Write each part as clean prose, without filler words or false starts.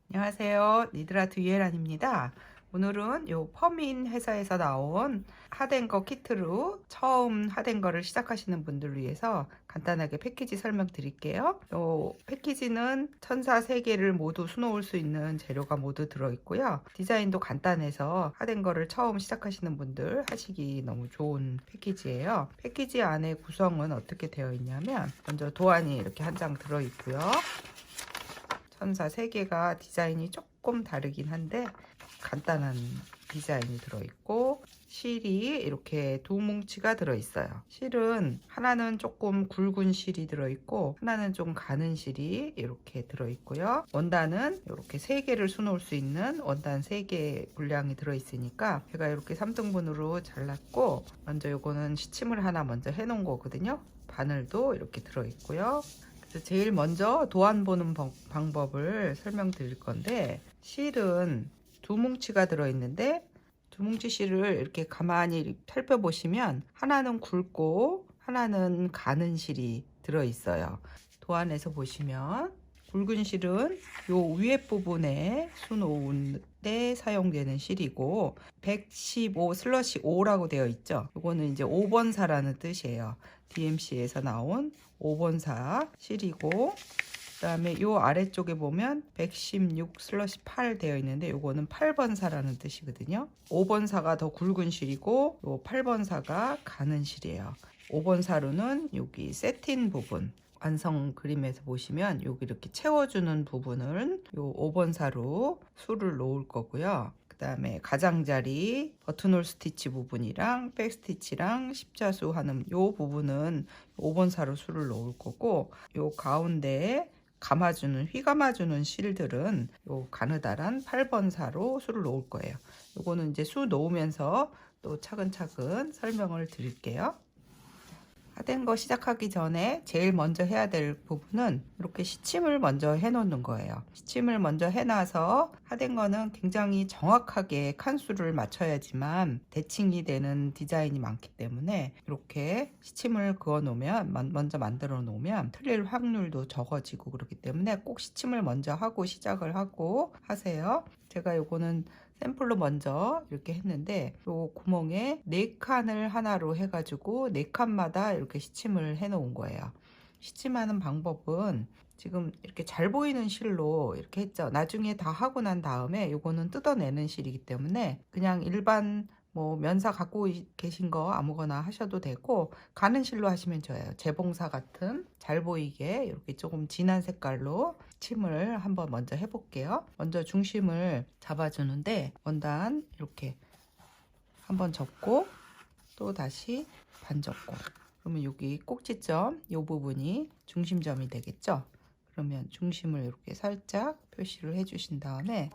안녕하세요. 니드라트 유혜란입니다. 오늘은 요 퍼민 회사에서 나온 하덴거 키트로 처음 하덴거를 시작하시는 분들을 위해서 간단하게 패키지 설명드릴게요. 요 패키지는 천사 3개를 모두 수놓을 수 있는 재료가 모두 들어있고요. 디자인도 간단해서 하덴거를 처음 시작하시는 분들 하시기 너무 좋은 패키지예요. 패키지 안에 구성은 어떻게 되어 있냐면 먼저 도안이 이렇게 한 장 들어있고요. 천사 3개가 디자인이 조금 다르긴 한데 간단한 디자인이 들어있고, 실이 이렇게 2뭉치가 들어있어요. 실은 하나는 조금 굵은 실이 들어있고 하나는 좀 가는 실이 이렇게 들어있고요. 원단은 이렇게 3개를 수놓을 수 있는 원단 3개 분량이 들어있으니까 제가 이렇게 3등분으로 잘랐고, 먼저 요거는 시침을 하나 먼저 해 놓은 거거든요. 바늘도 이렇게 들어있고요. 제일 먼저 도안 보는 방법을 설명드릴 건데, 실은 2뭉치가 들어있는데 2뭉치 실을 이렇게 가만히 살펴보시면 하나는 굵고 하나는 가는 실이 들어있어요. 도안에서 보시면 굵은 실은 요 위에 부분에 수놓은 때 사용되는 실이고 115/5라고 되어 있죠. 이거는 이제 5번사라는 뜻이에요. DMC에서 나온 5번사 실이고, 그 다음에 요 아래쪽에 보면 116/8 되어 있는데 요거는 8번사라는 뜻이거든요. 5번사가 더 굵은 실이고 요 8번사가 가는 실이에요. 5번사로는 여기 세틴 부분, 완성 그림에서 보시면 여기 이렇게 채워주는 부분을 요 5번사로 수를 놓을 거고요. 그 다음에 가장자리 버튼홀 스티치 부분이랑 백 스티치랑 십자수 하는 요 부분은 5번사로 수를 놓을 거고, 요 가운데에 휘 감아주는 실들은 요 가느다란 8번사로 수를 놓을 거예요. 요거는 이제 수 놓으면서 또 차근차근 설명을 드릴게요. 하된 거 시작하기 전에 제일 먼저 해야 될 부분은 이렇게 시침을 먼저 해 놓는 거예요. 시침을 먼저 해놔서 하된 거는 굉장히 정확하게 칸수를 맞춰야지만 대칭이 되는 디자인이 많기 때문에 이렇게 시침을 그어 놓으면, 먼저 만들어 놓으면 틀릴 확률도 적어지고 그렇기 때문에 꼭 시침을 먼저 하고 시작을 하고 하세요. 제가 요거는 샘플로 먼저 이렇게 했는데 요 구멍에 4칸을 하나로 해가지고 4칸마다 이렇게 시침을 해 놓은 거예요. 시침하는 방법은 지금 이렇게 잘 보이는 실로 이렇게 했죠. 나중에 다 하고 난 다음에 요거는 뜯어내는 실이기 때문에 그냥 일반 면사 갖고 계신 거 아무거나 하셔도 되고, 가는 실로 하시면 좋아요. 재봉사 같은 잘 보이게 이렇게 조금 진한 색깔로 침을 한번 먼저 해볼게요. 먼저 중심을 잡아주는데 원단 이렇게 한번 접고 또 다시 반 접고, 그러면 여기 꼭지점 이 부분이 중심점이 되겠죠. 그러면 중심을 이렇게 살짝 표시를 해 주신 다음에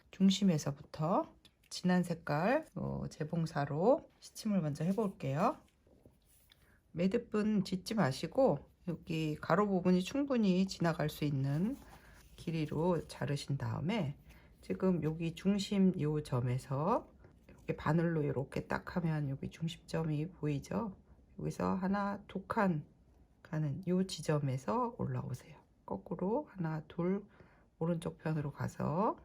중심에서부터 진한 색깔 재봉사로 시침을 먼저 해 볼게요. 매듭은 짓지 마시고 여기 가로 부분이 충분히 지나갈 수 있는 길이로 자르신 다음에, 지금 여기 중심 요 점에서 이렇게 바늘로 이렇게 딱 하면 여기 중심점이 보이죠. 여기서 하나 2칸 가는 요 지점에서 올라오세요. 거꾸로 하나 둘 오른쪽 편으로 가서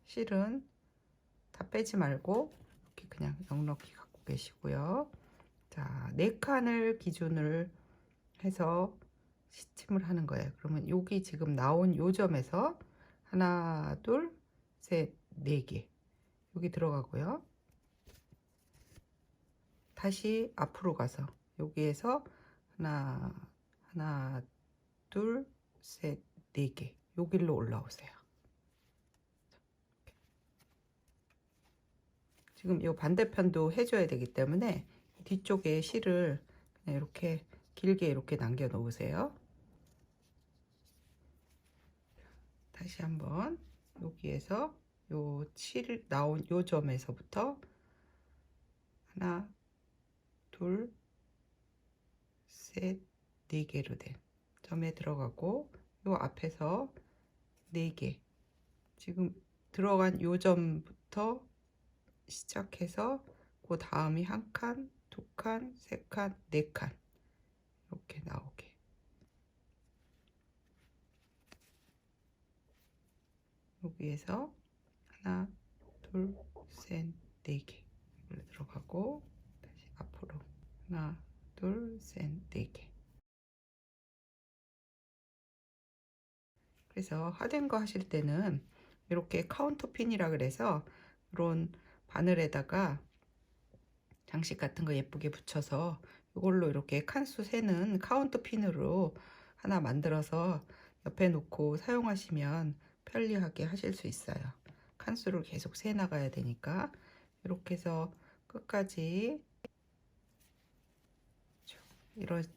실은 다 빼지 말고 이렇게 그냥 넉넉히 갖고 계시고요. 자, 4칸을 기준을 해서 시침을 하는 거예요. 그러면 여기 지금 나온 요 점에서 하나 둘 셋 4개 여기 들어가고요. 다시 앞으로 가서 여기에서 하나 둘 셋 4개 여기로 올라오세요. 지금 이 반대편도 해줘야 되기 때문에 뒤쪽에 실을 그냥 이렇게 길게 이렇게 남겨 놓으세요. 다시 한번 여기에서 요 실 나온 요 점에서부터 하나 둘 셋 4개로 된 점에 들어가고, 요 앞에서 4개 지금 들어간 요 점부터 시작해서 그 다음이 1칸, 2칸, 3칸, 4칸 이렇게 나오게. 여기에서 하나, 둘, 셋, 네 개 들어가고 다시 앞으로 하나, 둘, 셋, 네 개. 그래서 하된 거 하실 때는 이렇게 카운터 핀이라 그래서 이런 바늘에다가 장식 같은 거 예쁘게 붙여서 이걸로 이렇게 칸수 세는 카운터 핀으로 하나 만들어서 옆에 놓고 사용하시면 편리하게 하실 수 있어요. 칸수를 계속 세 나가야 되니까 이렇게 해서 끝까지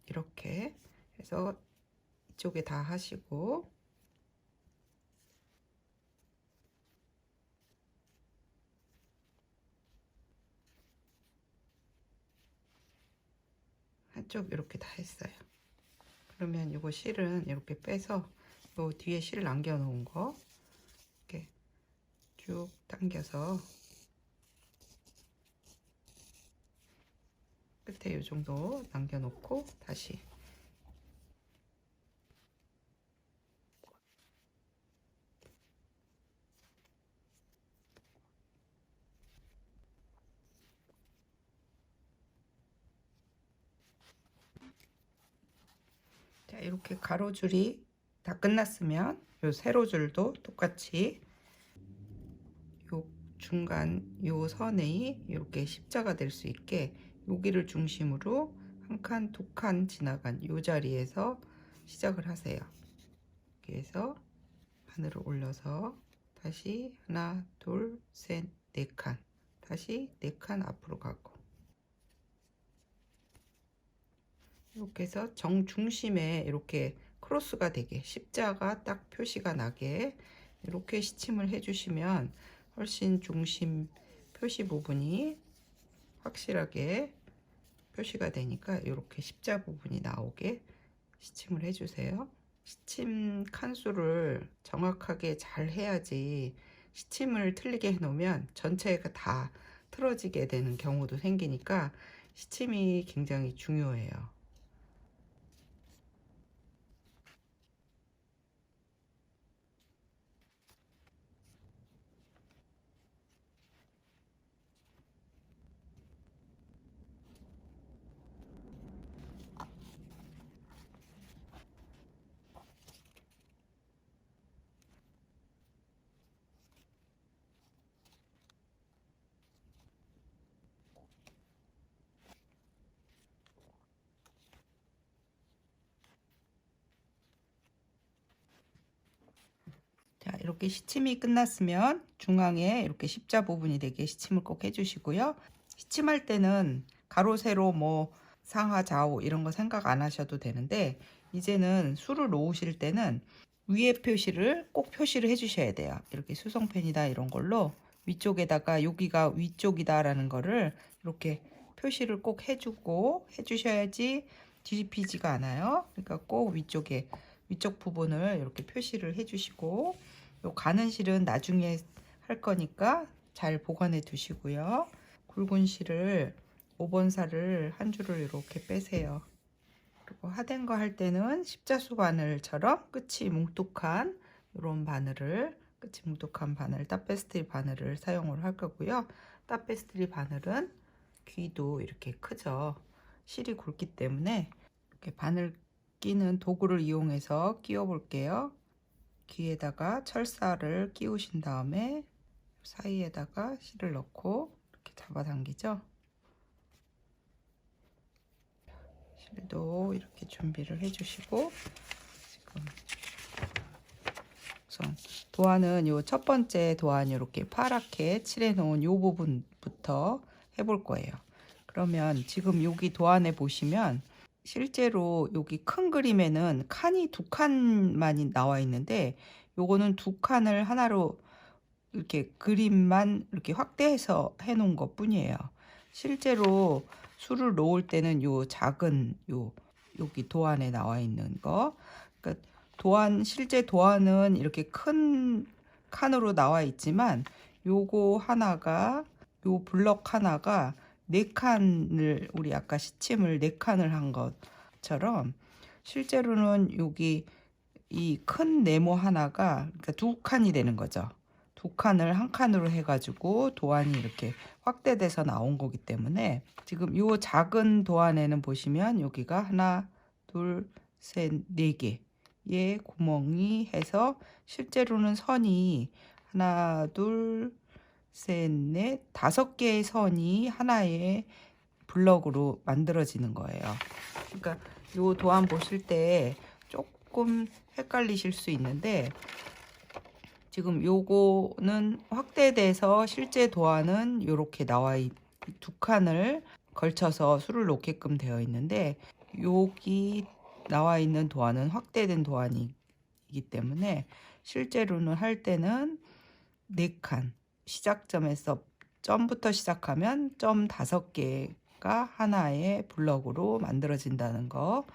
이렇게 해서 이쪽에 다 하시고 한쪽 이렇게 다 했어요. 그러면 이거 실은 이렇게 빼서 요 뒤에 실 남겨 놓은 거 이렇게 쭉 당겨서 끝에 이 정도 남겨 놓고 다시 자, 이렇게 가로줄이 다 끝났으면 요 세로줄도 똑같이 요 중간 요 선에 이렇게 십자가 될 수 있게 여기를 중심으로 한 칸, 두 칸 지나간 요 자리에서 시작을 하세요. 여기에서 바늘을 올려서 다시 하나, 둘, 셋, 네 칸, 다시 네 칸 앞으로 가고 이렇게 해서 정중심에 이렇게 크로스가 되게 십자가 딱 표시가 나게 이렇게 시침을 해주시면 훨씬 중심 표시 부분이 확실하게 표시가 되니까 이렇게 십자 부분이 나오게 시침을 해주세요. 시침 칸수를 정확하게 잘 해야지 시침을 틀리게 해 놓으면 전체가 다 틀어지게 되는 경우도 생기니까 시침이 굉장히 중요해요. 자, 이렇게 시침이 끝났으면 중앙에 이렇게 십자 부분이 되게 시침을 꼭 해주시고요. 시침할 때는 가로 세로 뭐 상하 좌우 이런 거 생각 안 하셔도 되는데 이제는 수를 놓으실 때는 위에 표시를 꼭 표시를 해주셔야 돼요. 이렇게 수성펜이다 이런 걸로 위쪽에다가 여기가 위쪽이다 라는 거를 이렇게 표시를 꼭 해주고 해주셔야지 뒤집히지가 않아요. 그러니까 꼭 위쪽에 위쪽 부분을 이렇게 표시를 해주시고 요 가는 실은 나중에 할 거니까 잘 보관해 두시고요. 굵은 실을 5번 살을 한 줄을 이렇게 빼세요. 그리고 하된 거 할 때는 십자수 바늘처럼 끝이 뭉툭한 이런 바늘을 끝이 뭉툭한 바늘 따페스트리 바늘을 사용을 할 거고요. 따페스트리 바늘은 귀도 이렇게 크죠. 실이 굵기 때문에 이렇게 바늘 끼는 도구를 이용해서 끼워 볼게요. 귀에다가 철사를 끼우신 다음에 사이에다가 실을 넣고 이렇게 잡아당기죠. 실도 이렇게 준비를 해주시고 지금 우선 도안은 요 첫 번째 도안 이렇게 파랗게 칠해 놓은 요 부분부터 해볼 거예요. 그러면 지금 여기 도안에 보시면 실제로 여기 큰 그림에는 칸이 두 칸만이 나와 있는데 요거는 두 칸을 하나로 이렇게 그림만 이렇게 확대해서 해 놓은 것 뿐이에요. 실제로 수를 놓을 때는 요 작은 여기 도안에 나와 있는 거 그러니까 도안 실제 도안은 이렇게 큰 칸으로 나와 있지만 요거 하나가 요 블럭 하나가 네 칸을 우리 아까 시침을 네 칸을 한 것처럼 실제로는 여기 이 큰 네모 하나가 그러니까 두 칸이 되는 거죠. 두 칸을 한 칸으로 해가지고 도안이 이렇게 확대돼서 나온 거기 때문에 지금 요 작은 도안에는 보시면 여기가 하나, 둘, 셋, 네 개의 구멍이 해서 실제로는 선이 하나, 둘, 셋, 넷, 다섯 개의 선이 하나의 블럭으로 만들어지는 거예요. 그러니까 요 도안 보실 때 조금 헷갈리실 수 있는데 지금 요거는 확대돼서 실제 도안은 이렇게 나와 두 칸을 걸쳐서 수를 놓게끔 되어 있는데 여기 나와 있는 도안은 확대된 도안이기 때문에 실제로는 할 때는 네 칸 시작점에서 점부터 시작하면 점 5개가 하나의 블럭으로 만들어진다는 거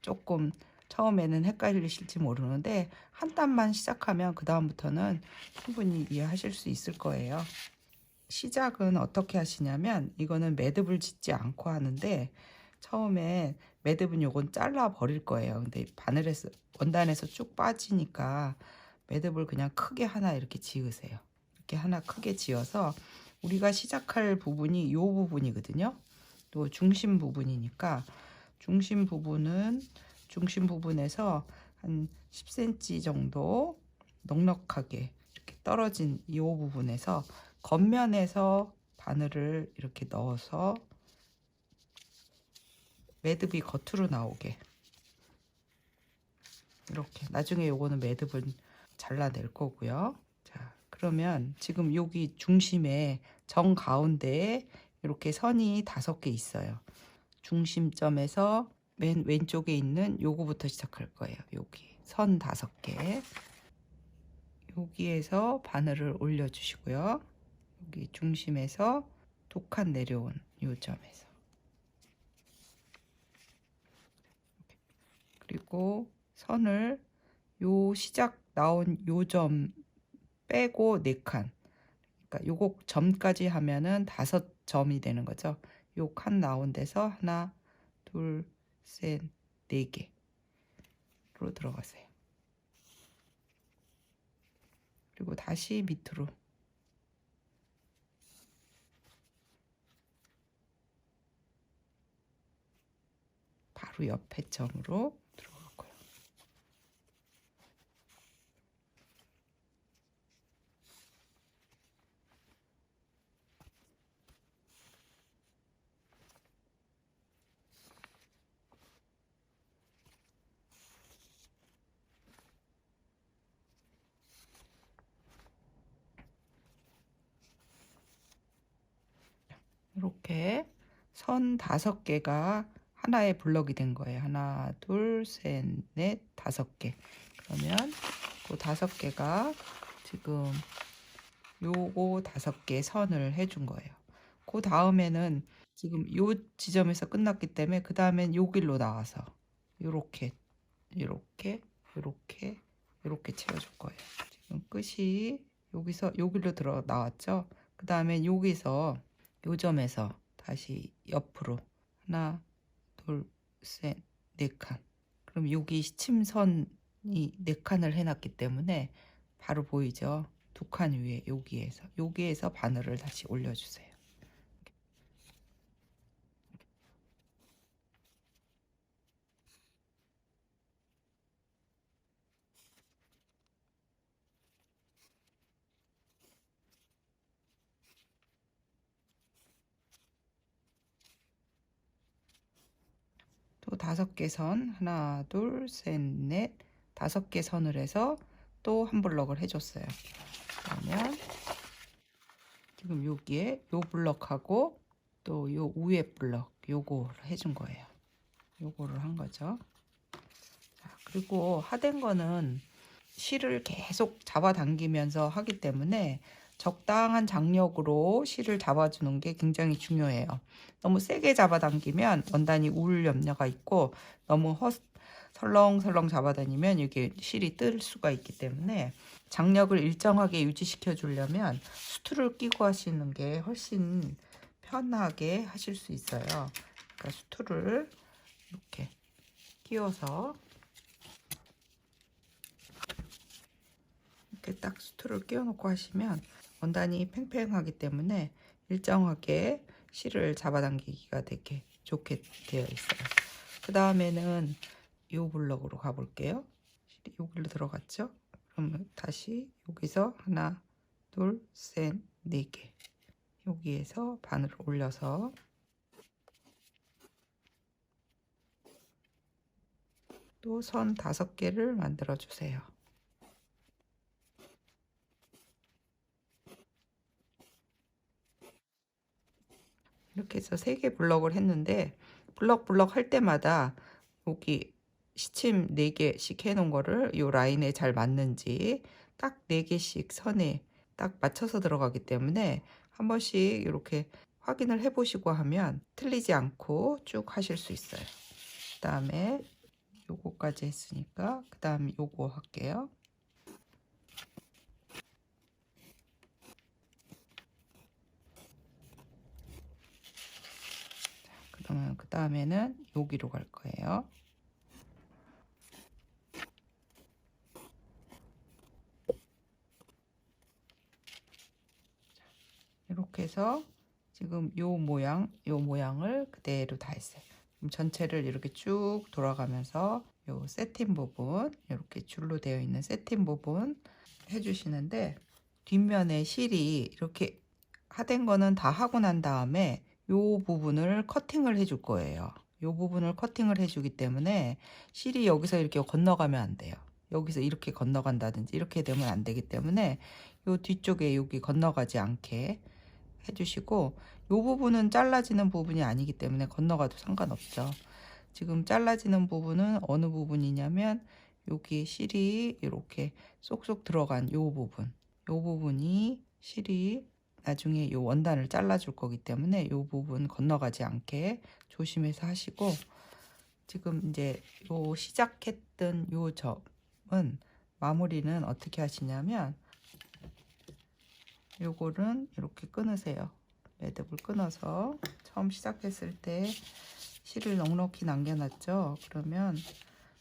조금 처음에는 헷갈리실지 모르는데 한 단만 시작하면 그 다음부터는 충분히 이해하실 수 있을 거예요. 시작은 어떻게 하시냐면 이거는 매듭을 짓지 않고 하는데 처음에 매듭은 요건 잘라 버릴 거예요. 근데 바늘에서 원단에서 쭉 빠지니까 매듭을 그냥 크게 하나 이렇게 지으세요. 이렇게 하나 크게 지어서 우리가 시작할 부분이 요 부분이거든요. 또 중심 부분이니까 중심 부분에서 한 10cm 정도 넉넉하게 이렇게 떨어진 이 부분에서 겉면에서 바늘을 이렇게 넣어서 매듭이 겉으로 나오게 이렇게 나중에 요거는 매듭은 잘라낼 거고요. 자, 그러면 지금 여기 중심에 정 가운데에 이렇게 선이 5개 있어요. 중심점에서 맨 왼쪽에 있는 요거부터 시작할 거예요. 여기 선 5개. 여기에서 바늘을 올려 주시고요. 여기 중심에서 두 칸 내려온 요 점에서 그리고 선을 요 시작 나온 요 점 빼고 4칸, 그러니까 요거 점까지 하면은 5점이 되는 거죠. 요 칸 나온 데서 하나, 둘, 셋, 4개로 들어가세요. 그리고 다시 밑으로 바로 옆에 점으로 들어가고요. 이렇게 선 5개가 하나의 블럭이 된 거예요. 하나, 둘, 셋, 넷, 5개. 그러면 그 5개가 지금 요거 5개 선을 해준 거예요. 그 다음에는 지금 요 지점에서 끝났기 때문에 그 다음엔 요 길로 나와서 요렇게 요렇게 요렇게 요렇게 채워줄 거예요. 지금 끝이 여기서 요 길로 들어 나왔죠. 그 다음에 여기서 요 점에서 다시 옆으로 하나, 둘, 셋, 4칸. 그럼 여기 시침선이 4칸을 해놨기 때문에 바로 보이죠. 2칸 위에 여기에서 바늘을 다시 올려주세요. 또 5개 선, 하나, 둘, 셋, 넷, 5개 선을 해서 또 한 블럭을 해줬어요. 그러면 지금 여기에 요 블럭하고 또 요 위에 블럭 요거를 해준 거예요. 요거를 한 거죠. 자, 그리고 하된 거는 실을 계속 잡아당기면서 하기 때문에 적당한 장력으로 실을 잡아주는 게 굉장히 중요해요. 너무 세게 잡아당기면 원단이 울 염려가 있고 너무 설렁설렁 잡아다니면 이게 실이 뜰 수가 있기 때문에 장력을 일정하게 유지시켜 주려면 수트를 끼고 하시는 게 훨씬 편하게 하실 수 있어요. 그러니까 수트를 이렇게 끼워서 이렇게 딱 수트를 끼워 놓고 하시면 원단이 팽팽하기 때문에 일정하게 실을 잡아당기기가 되게 좋게 되어 있어요. 그 다음에는 이 블럭으로 가볼게요. 실이 여기로 들어갔죠? 그러면 다시 여기서 하나, 둘, 셋, 네 개. 여기에서 바늘을 올려서 또 선 5개를 만들어 주세요. 이렇게 해서 3개 블럭을 했는데 블럭 할 때마다 여기 시침 4개씩 해 놓은 거를 이 라인에 잘 맞는지 딱 4개씩 선에 딱 맞춰서 들어가기 때문에 한 번씩 이렇게 확인을 해 보시고 하면 틀리지 않고 쭉 하실 수 있어요. 그 다음에 요거까지 했으니까 그 다음에 요거 할게요. 그러면 그 다음에는 여기로 갈 거예요. 이렇게 해서 지금 요 모양을 그대로 다 했어요. 그럼 전체를 이렇게 쭉 돌아가면서 요 세팅 부분, 이렇게 줄로 되어 있는 세팅 부분 해주시는데 뒷면에 실이 이렇게 하된 거는 다 하고 난 다음에 요 부분을 커팅을 해줄 거예요. 요 부분을 커팅을 해주기 때문에 실이 여기서 이렇게 건너가면 안 돼요. 여기서 이렇게 건너간다든지 이렇게 되면 안 되기 때문에 요 뒤쪽에 여기 건너가지 않게 해주시고 요 부분은 잘라지는 부분이 아니기 때문에 건너가도 상관없죠. 지금 잘라지는 부분은 어느 부분이냐면 여기 실이 이렇게 쏙쏙 들어간 요 부분이 실이 나중에 요 원단을 잘라줄 거기 때문에 요 부분 건너가지 않게 조심해서 하시고 지금 이제 요 시작했던 요 점은 마무리는 어떻게 하시냐면 요거는 이렇게 끊으세요. 매듭을 끊어서 처음 시작했을 때 실을 넉넉히 남겨놨죠. 그러면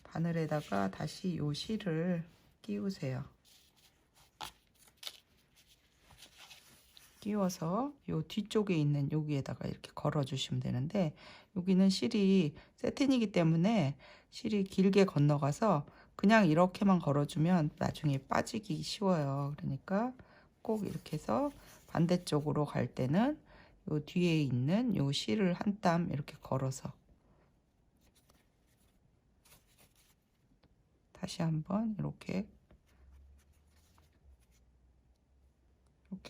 바늘에다가 다시 요 실을 끼우세요. 끼워서 요 뒤쪽에 있는 여기에다가 이렇게 걸어 주시면 되는데 여기는 실이 세틴이기 때문에 실이 길게 건너가서 그냥 이렇게만 걸어주면 나중에 빠지기 쉬워요. 그러니까 꼭 이렇게 해서 반대쪽으로 갈 때는 요 뒤에 있는 요 실을 한 땀 이렇게 걸어서 다시 한번 이렇게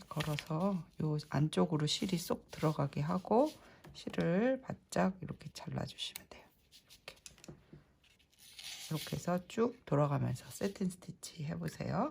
걸어서 요 안쪽으로 실이 쏙 들어가게 하고 실을 바짝 이렇게 잘라 주시면 돼요. 이렇게 해서 쭉 돌아가면서 세팅 스티치 해보세요.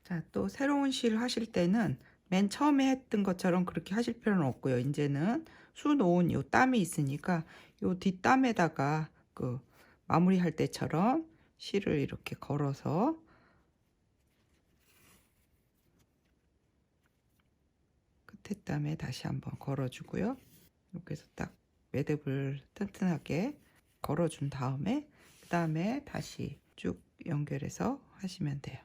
자, 또 새로운 실 하실 때는 맨 처음에 했던 것처럼 그렇게 하실 필요는 없고요. 이제는 수 놓은 요 땀이 있으니까 요 뒷땀에다가 그 마무리할 때처럼 실을 이렇게 걸어서 끝에 땀에 다시 한번 걸어주고요. 이렇게 해서 딱 매듭을 튼튼하게 걸어준 다음에 그 다음에 다시 쭉 연결해서 하시면 돼요.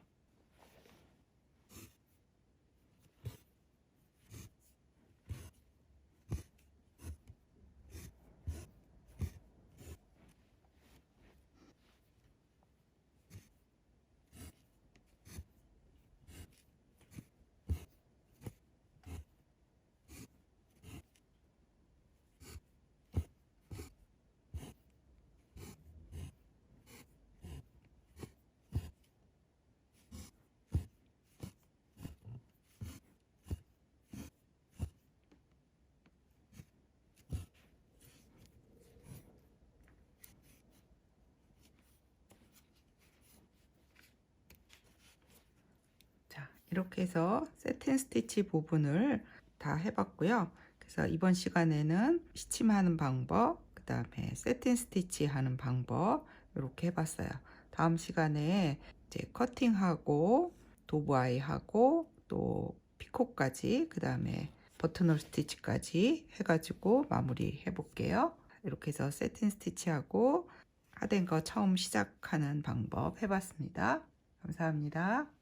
자, 이렇게 해서 세틴 스티치 부분을 다 해봤고요. 그래서 이번 시간에는 시침하는 방법, 그 다음에 세틴 스티치 하는 방법 이렇게 해봤어요. 다음 시간에 이제 커팅하고 도브아이 하고 또 피코까지 그 다음에 버튼홀 스티치까지 해가지고 마무리 해볼게요. 이렇게 해서 세틴 스티치하고 하된 거 처음 시작하는 방법 해봤습니다. 감사합니다.